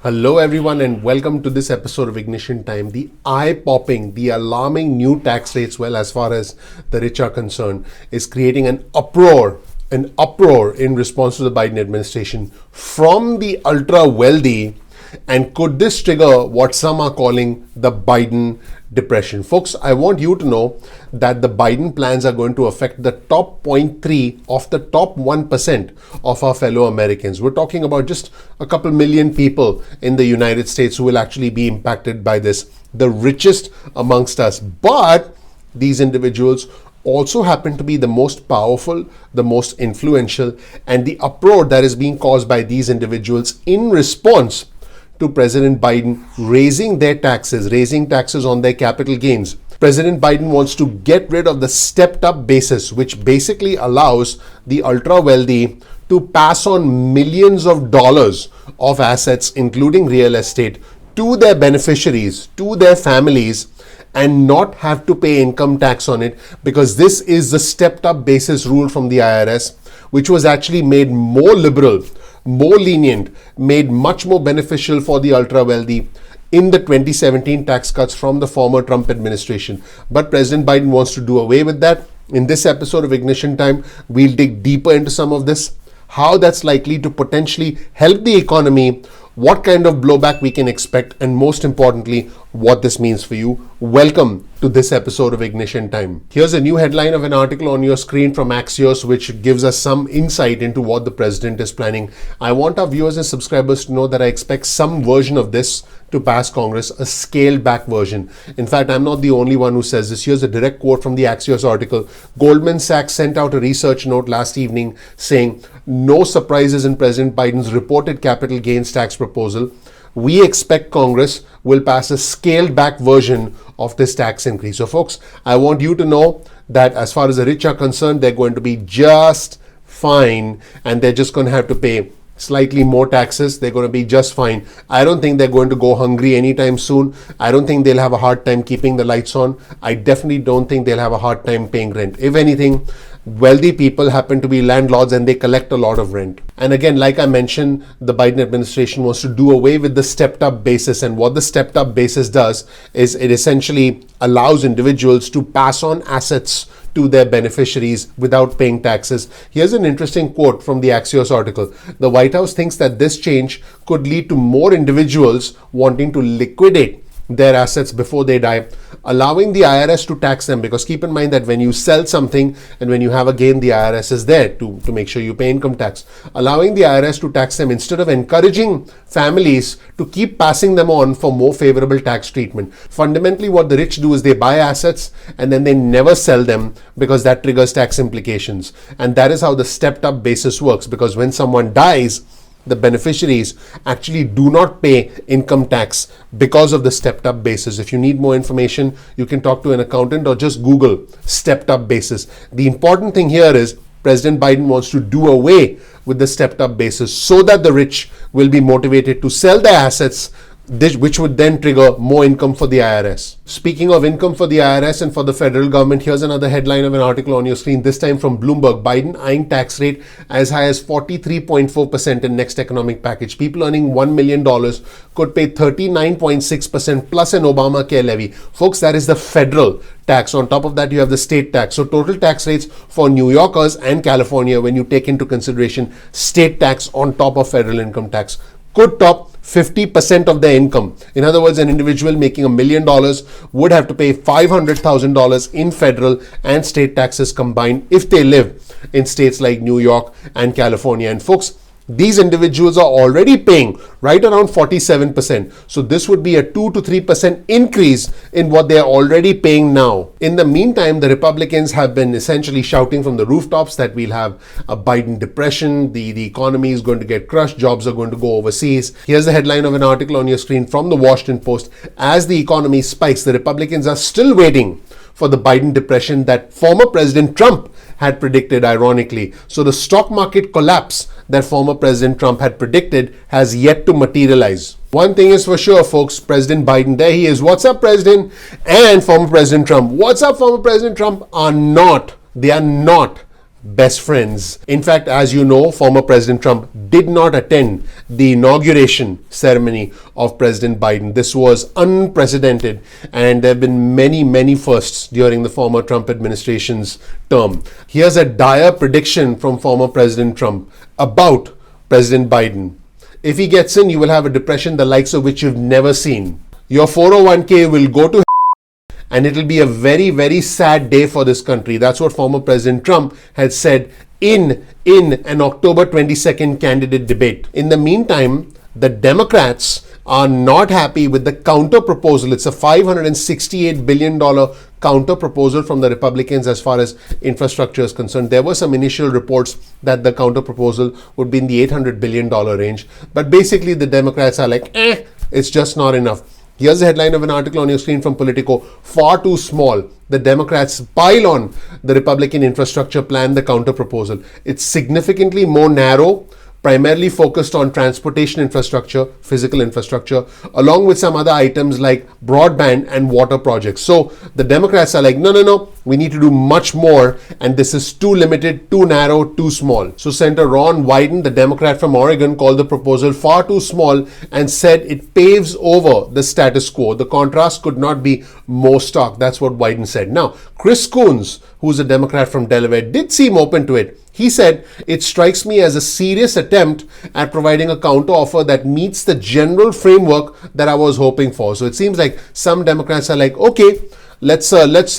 Hello, everyone, and welcome to this episode of Ignition Time. The eye-popping, the alarming new tax rates, well, as far as the rich are concerned, is creating an uproar in response to the Biden administration from the ultra-wealthy. And could this trigger what some are calling the Biden depression? Folks, I want you to know that the Biden plans are going to affect the top 0.3 of the top 1% of our fellow Americans. We're talking about just a couple million people in the United States who will actually be impacted by this, the richest amongst us. But these individuals also happen to be the most powerful, the most influential, and the uproar that is being caused by these individuals in response to President Biden raising taxes on their capital gains. President Biden wants to get rid of the stepped up basis, which basically allows the ultra wealthy to pass on millions of dollars of assets, including real estate, to their beneficiaries, to their families, and not have to pay income tax on it, because this is the stepped up basis rule from the IRS, which was actually made more liberal, more lenient, made much more beneficial for the ultra wealthy in the 2017 tax cuts from the former Trump administration. But President Biden wants to do away with that. In this episode of Ignition Time, we'll dig deeper into some of this, how that's likely to potentially help the economy, what kind of blowback we can expect, and most importantly, what this means for you. Welcome to this episode of Ignition Time. Here's a new headline of an article on your screen from Axios, which gives us some insight into what the president is planning. I want our viewers and subscribers to know that I expect some version of this to pass Congress, a scaled back version. In fact, I'm not the only one who says this. Here's a direct quote from the Axios article. Goldman Sachs sent out a research note last evening saying, no surprises in President Biden's reported capital gains tax proposal. We expect Congress will pass a scaled back version of this tax increase. So folks, I want you to know that as far as the rich are concerned, they're going to be just fine, and they're just going to have to pay slightly more taxes. They're going to be just fine. I don't think they're going to go hungry anytime soon. I don't think they'll have a hard time keeping the lights on. I definitely don't think they'll have a hard time paying rent. If anything, wealthy people happen to be landlords and they collect a lot of rent. And again, like I mentioned, the Biden administration wants to do away with the stepped up basis. And what the stepped up basis does is it essentially allows individuals to pass on assets to their beneficiaries without paying taxes. Here's an interesting quote from the Axios article. The White House thinks that this change could lead to more individuals wanting to liquidate their assets before they die, allowing the IRS to tax them. Because keep in mind that when you sell something and when you have a gain, the IRS is there to make sure you pay income tax. Allowing the IRS to tax them instead of encouraging families to keep passing them on for more favorable tax treatment. Fundamentally, what the rich do is they buy assets and then they never sell them, because that triggers tax implications. And that is how the stepped up basis works, because when someone dies, the beneficiaries actually do not pay income tax because of the stepped up basis. If you need more information, you can talk to an accountant or just Google stepped up basis. The important thing here is President Biden wants to do away with the stepped up basis so that the rich will be motivated to sell their assets, which would then trigger more income for the IRS. Speaking of income for the IRS and for the federal government, here's another headline of an article on your screen, this time from Bloomberg. Biden eyeing tax rate as high as 43.4% in next economic package. People earning $1 million could pay 39.6% plus an Obamacare levy. Folks, that is the federal tax. On top of that, you have the state tax. So total tax rates for New Yorkers and California, when you take into consideration state tax on top of federal income tax, could top 50% of their income. In other words, an individual making $1 million would have to pay $500,000 in federal and state taxes combined if they live in states like New York and California. And folks, these individuals are already paying right around 47%. So this would be a 2 to 3% increase in what they are already paying now. In the meantime, the Republicans have been essentially shouting from the rooftops that we'll have a Biden depression, the economy is going to get crushed, jobs are going to go overseas. Here's the headline of an article on your screen from the Washington Post. As the economy spikes, the Republicans are still waiting for the Biden depression that former President Trump had predicted, ironically. So the stock market collapse that former President Trump had predicted has yet to materialize. One thing is for sure, folks, President Biden, there he is. What's up, President? And former President Trump. What's up, former President Trump? They are not best friends. In fact, as you know, former President Trump did not attend the inauguration ceremony of President Biden. This was unprecedented, and there have been many, many firsts during the former Trump administration's term. Here's a dire prediction from former President Trump about President Biden. If he gets in, you will have a depression the likes of which you've never seen. Your 401k will go to and it will be a very, very sad day for this country. That's what former President Trump had said in an October 22nd candidate debate. In the meantime, the Democrats are not happy with the counter proposal. It's a $568 billion counter proposal from the Republicans as far as infrastructure is concerned. There were some initial reports that the counter proposal would be in the $800 billion range. But basically, the Democrats are like, it's just not enough. Here's the headline of an article on your screen from Politico. Far too small. The Democrats pile on the Republican infrastructure plan, the counter proposal. It's significantly more narrow, primarily focused on transportation infrastructure, physical infrastructure, along with some other items like broadband and water projects. So the Democrats are like, no, we need to do much more, and this is too limited, too narrow, too small. So Senator Ron Wyden, the Democrat from Oregon, called the proposal far too small and said it paves over the status quo. The contrast could not be more stark. That's what Wyden said. Now, Chris Coons, who's a Democrat from Delaware, did seem open to it. He said, it strikes me as a serious attempt at providing a counter offer that meets the general framework that I was hoping for. So it seems like some Democrats are like, okay, let's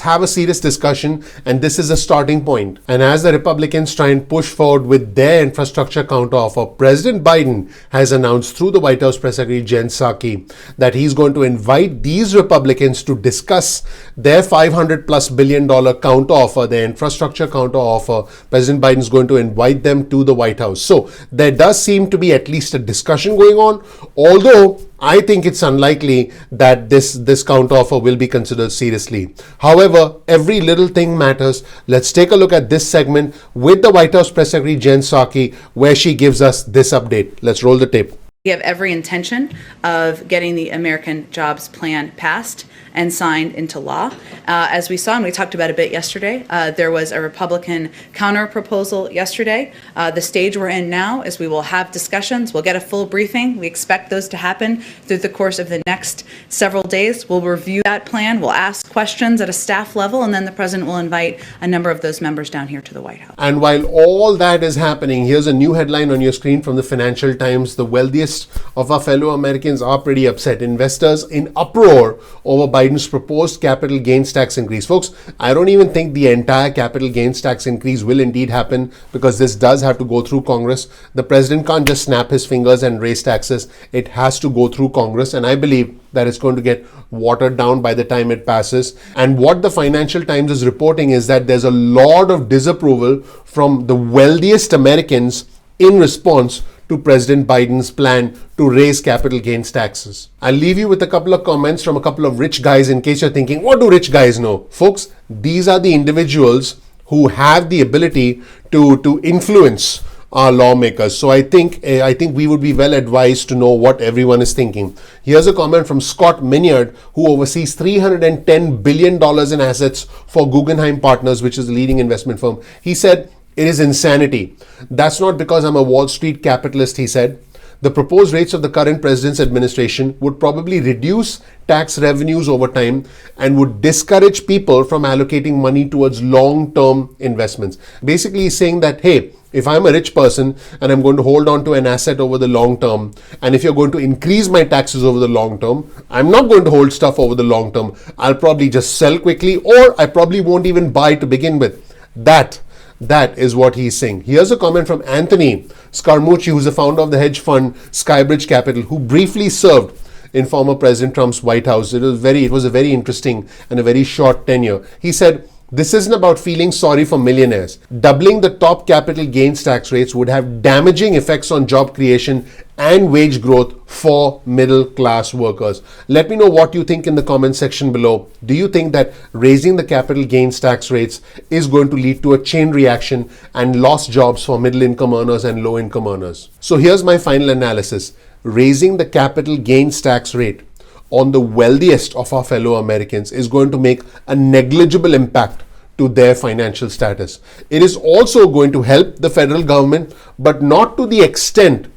have a serious discussion, and this is a starting point. And as the Republicans try and push forward with their infrastructure counteroffer, President Biden has announced through the White House press secretary Jen Psaki that he's going to invite these Republicans to discuss their $500+ billion counteroffer, their infrastructure counteroffer. President Biden is going to invite them to the White House. So there does seem to be at least a discussion going on, although I think it's unlikely that this counteroffer will be considered seriously. However, every little thing matters. Let's take a look at this segment with the White House press secretary Jen Psaki, where she gives us this update. Let's roll the tape. We have every intention of getting the American Jobs Plan passed and signed into law. As we saw, and we talked about a bit yesterday, there was a Republican counter proposal yesterday. The stage we're in now is we will have discussions. We'll get a full briefing. We expect those to happen through the course of the next several days. We'll review that plan. We'll ask questions at a staff level, and then the president will invite a number of those members down here to the White House. And while all that is happening, here's a new headline on your screen from the Financial Times. The wealthiest of our fellow Americans are pretty upset. Investors in uproar over Biden's proposed capital gains tax increase. Folks, I don't even think the entire capital gains tax increase will indeed happen, because this does have to go through Congress. The president can't just snap his fingers and raise taxes. It has to go through Congress, and I believe that it's going to get watered down by the time it passes. And what the Financial Times is reporting is that there's a lot of disapproval from the wealthiest Americans in response to President Biden's plan to raise capital gains taxes. I'll leave you with a couple of comments from a couple of rich guys in case you're thinking, what do rich guys know? Folks, these are the individuals who have the ability to influence our lawmakers. So I think we would be well advised to know what everyone is thinking. Here's a comment from Scott Minyard, who oversees $310 billion in assets for Guggenheim Partners, which is a leading investment firm. He said, it is insanity. That's not because I'm a Wall Street capitalist, he said. The proposed rates of the current president's administration would probably reduce tax revenues over time and would discourage people from allocating money towards long-term investments. Basically, he's saying that, hey, if I'm a rich person and I'm going to hold on to an asset over the long term, and if you're going to increase my taxes over the long term, I'm not going to hold stuff over the long term. I'll probably just sell quickly, or I probably won't even buy to begin with. That is what he's saying. Here's a comment from Anthony Scaramucci, who's the founder of the hedge fund Skybridge Capital, who briefly served in former President Trump's White House. It was a very interesting and a very short tenure. He said, this isn't about feeling sorry for millionaires. Doubling the top capital gains tax rates would have damaging effects on job creation and wage growth for middle class workers. Let me know what you think in the comment section below. Do you think that raising the capital gains tax rates is going to lead to a chain reaction and lost jobs for middle income earners and low income earners? So here's my final analysis. Raising the capital gains tax rate on the wealthiest of our fellow Americans is going to make a negligible impact to their financial status. It is also going to help the federal government, but not to the extent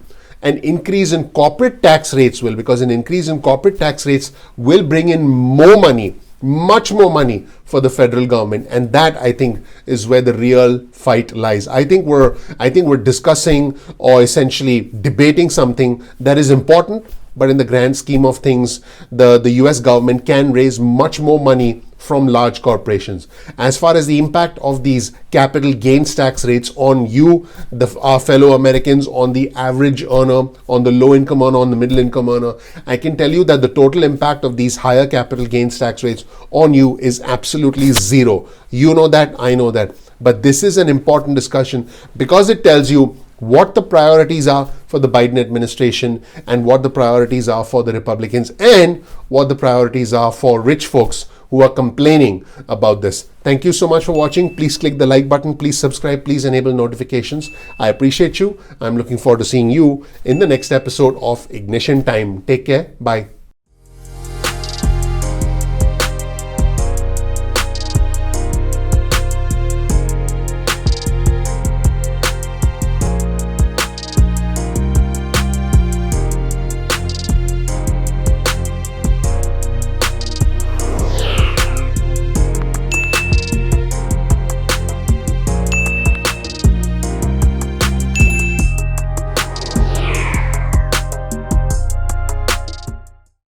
an increase in corporate tax rates will, because an increase in corporate tax rates will bring in more money, much more money for the federal government, and that, I think, is where the real fight lies. I think we're discussing or essentially debating something that is important, but in the grand scheme of things, the US government can raise much more money from large corporations. As far as the impact of these capital gains tax rates on you, our fellow Americans, on the average earner, on the low income earner, on the middle income earner, I can tell you that the total impact of these higher capital gains tax rates on you is absolutely zero. You know that, I know that. But this is an important discussion because it tells you what the priorities are for the Biden administration and what the priorities are for the Republicans and what the priorities are for rich folks who are complaining about this. Thank you so much for watching. Please click the like button. Please subscribe. Please enable notifications. I appreciate you. I'm looking forward to seeing you in the next episode of Ignition Time. Take care. Bye.